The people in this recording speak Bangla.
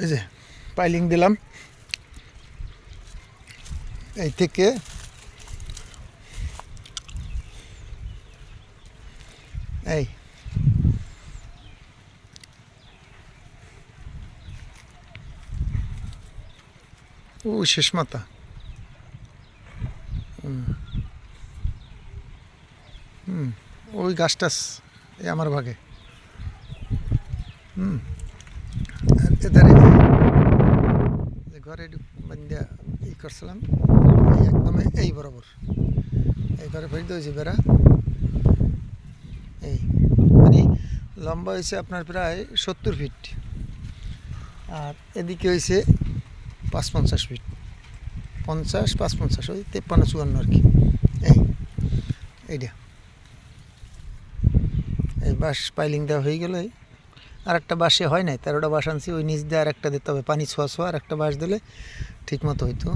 এই যে পাইলিং দিলাম এই থেকে এই ও শেষ মাথা ওই গাছটা আমার ভাগে এদারে ঘরে বান্ধা ই করছিলাম একদম এই বরাবর এই ঘরে ফেরত হয়েছে বেড়া এই মানে লম্বা হয়েছে আপনার প্রায় 70 ফিট আর এদিকে হয়েছে ৫-৫০ ফিট ৫০-৫৫ ওই ৫৩-৫৪ আর কি এইটা এই বাঁশ পাইলিং দেওয়া হয়ে গেলে আর একটা বাঁশে হয় নাই ১৩টা বাঁশ আনছি ওই নিচ দিয়ে আর একটা দিতে হবে পানি ছোঁয়া ছোঁয়া আর একটা বাঁশ দিলে ঠিক মতো হইতো